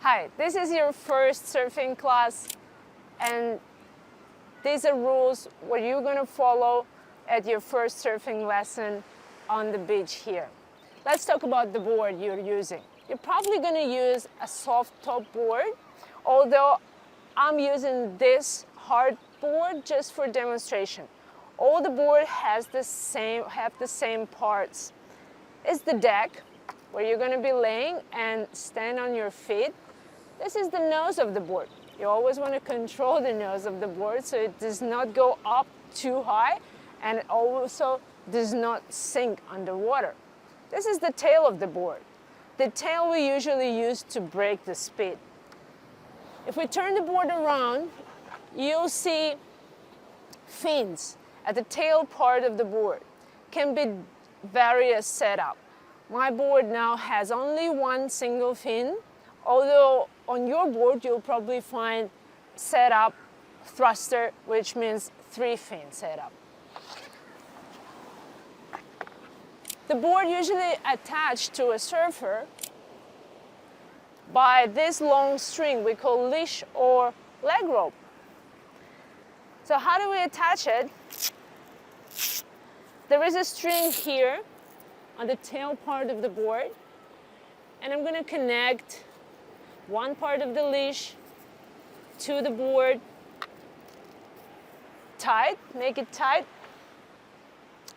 Hi, this is your first surfing class, and these are rules what you're going to follow at your first surfing lesson on the beach here. Let's talk about the board you're using. You're probably going to use a soft top board, although I'm using this hard board just for demonstration. All the board have the same parts. It's the deck where you're going to be laying and stand on your feet. This is the nose of the board. You always want to control the nose of the board so it does not go up too high and it also does not sink underwater. This is the tail of the board. The tail we usually use to break the speed. If we turn the board around, you'll see fins at the tail part of the board. Can be various setup. My board now has only one single fin, although on your board you'll probably find setup thruster, which means 3-fin setup. The board usually attached to a surfer by this long string we call leash or leg rope. So how do we attach it? There is a string here on the tail part of the board, and I'm going to connect one part of the leash to the board tight, make it tight.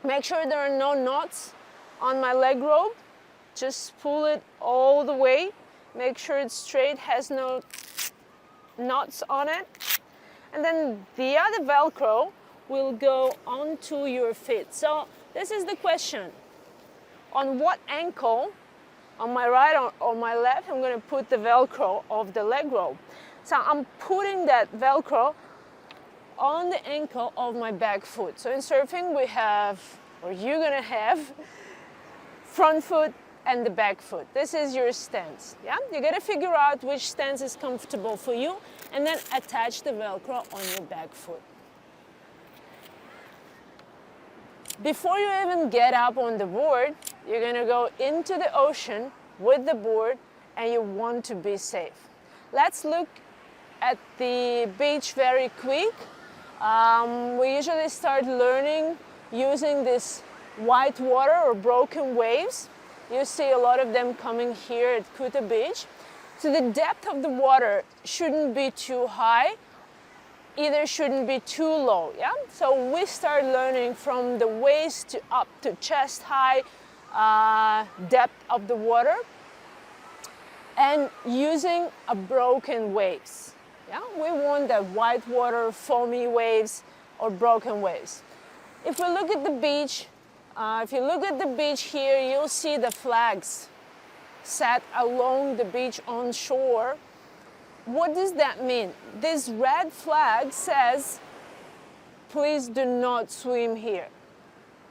Make sure there are no knots on my leg rope. Just pull it all the way. Make sure it's straight, has no knots on it. And then the other Velcro will go onto your feet. So this is the question. On what ankle, on my right or on my left, I'm going to put the Velcro of the leg rope. So I'm putting that Velcro on the ankle of my back foot. So in surfing we have, or you're going to have, front foot and the back foot. This is your stance. Yeah? You got to figure out which stance is comfortable for you and then attach the Velcro on your back foot. Before you even get up on the board, you're going to go into the ocean with the board and you want to be safe. Let's look at the beach very quick. We usually start learning using this white water or broken waves. You see a lot of them coming here at Kuta Beach. So the depth of the water shouldn't be too high, either shouldn't be too low. Yeah? So we start learning from the waist to up to chest high depth of the water and using a broken waves. Yeah? We want the white water, foamy waves or broken waves. If we look at the beach, if you look at the beach here, you'll see the flags set along the beach on shore. What does that mean? This red flag says, please do not swim here.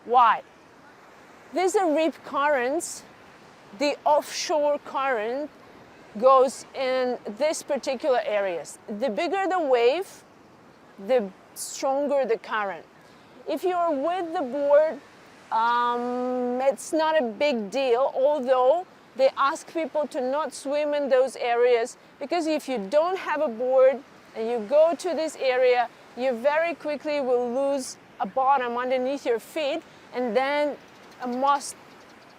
Why? These are rip currents. The offshore current goes in these particular areas. The bigger the wave, the stronger the current. If you're with the board, it's not a big deal, although they ask people to not swim in those areas because if you don't have a board and you go to this area, you very quickly will lose a bottom underneath your feet, and then most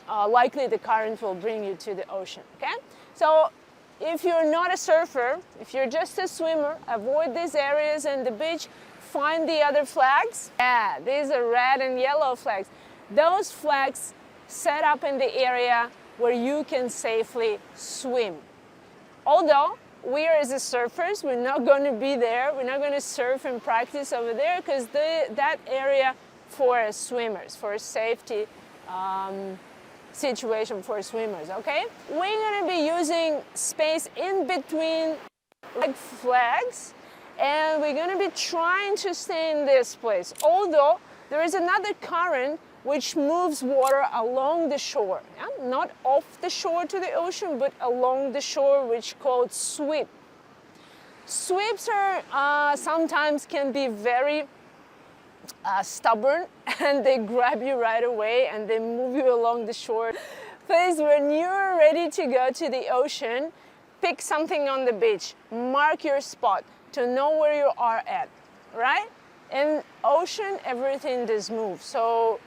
likely the current will bring you to the ocean. Okay? So if you're not a surfer, if you're just a swimmer, avoid these areas and the beach. Find the other flags. Yeah, these are red and yellow flags. Those flags set up in the area where you can safely swim. Although we are as surfers, we're not going to be there. We're not going to surf and practice over there because that area for swimmers, for a safety situation for swimmers, okay? We're going to be using space in between leg flags, and we're going to be trying to stay in this place. Although there is another current which moves water along the shore, yeah? Not off the shore to the ocean, but along the shore, which is called sweep. Sweeps are sometimes can be very stubborn and they grab you right away and they move you along the shore. Please, when you're ready to go to the ocean, pick something on the beach, mark your spot to know where you are at, right? In ocean, everything does move. So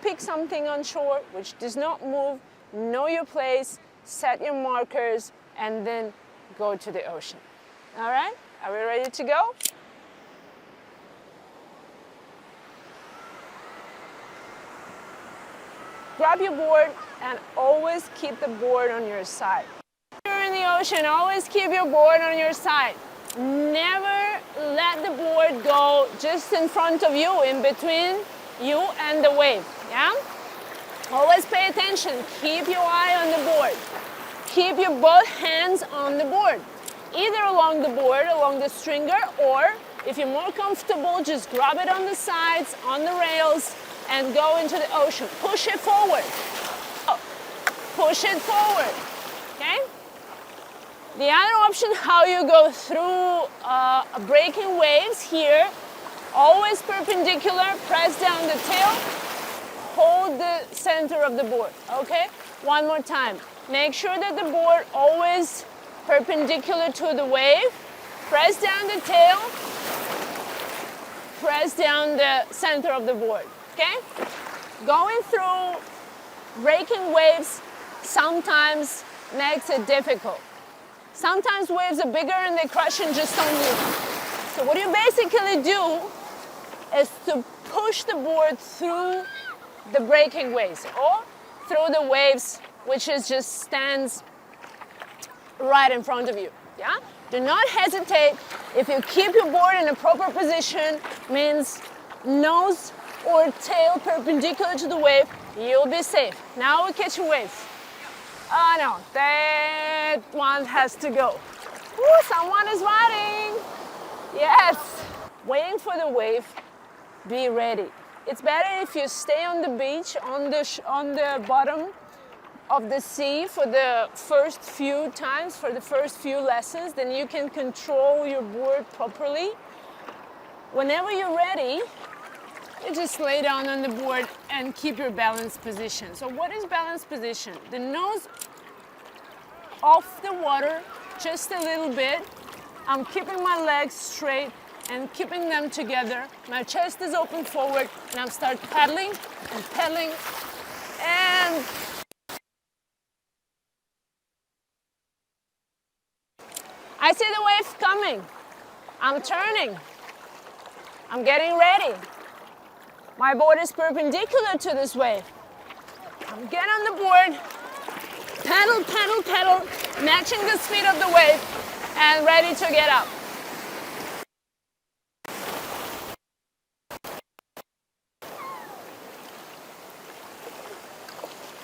pick something on shore which does not move, know your place, set your markers, and then go to the ocean. All right, are we ready to go? Grab your board and always keep the board on your side. When you're in the ocean, always keep your board on your side. Never let the board go just in front of you, in between you and the wave, yeah? Always pay attention. Keep your eye on the board. Keep your both hands on the board, either along the board, along the stringer, or if you're more comfortable, just grab it on the sides, on the rails, and go into the ocean. Push it forward. Push it forward, okay? The other option, how you go through breaking waves here, always perpendicular, press down the tail, hold the center of the board, okay? One more time. Make sure that the board always perpendicular to the wave. Press down the tail, press down the center of the board, okay? Going through breaking waves sometimes makes it difficult. Sometimes waves are bigger and they crash and just on you. So what you basically do is to push the board through the breaking waves or through the waves, which is just stands right in front of you, yeah? Do not hesitate. If you keep your board in a proper position, means nose or tail perpendicular to the wave, you'll be safe. Now we're catching waves. Oh no, that one has to go. Ooh, someone is riding. Yes. Waiting for the wave, be ready. It's better if you stay on the beach, on the bottom of the sea for the first few times, for the first few lessons, then you can control your board properly. Whenever you're ready, you just lay down on the board and keep your balanced position. So what is balanced position? The nose off the water just a little bit. I'm keeping my legs straight and keeping them together. My chest is open forward and I'm start paddling and pedaling and I see the wave coming. I'm turning. I'm getting ready. My board is perpendicular to this wave. I'm getting on the board, pedal, pedal, pedal, matching the speed of the wave, and ready to get up.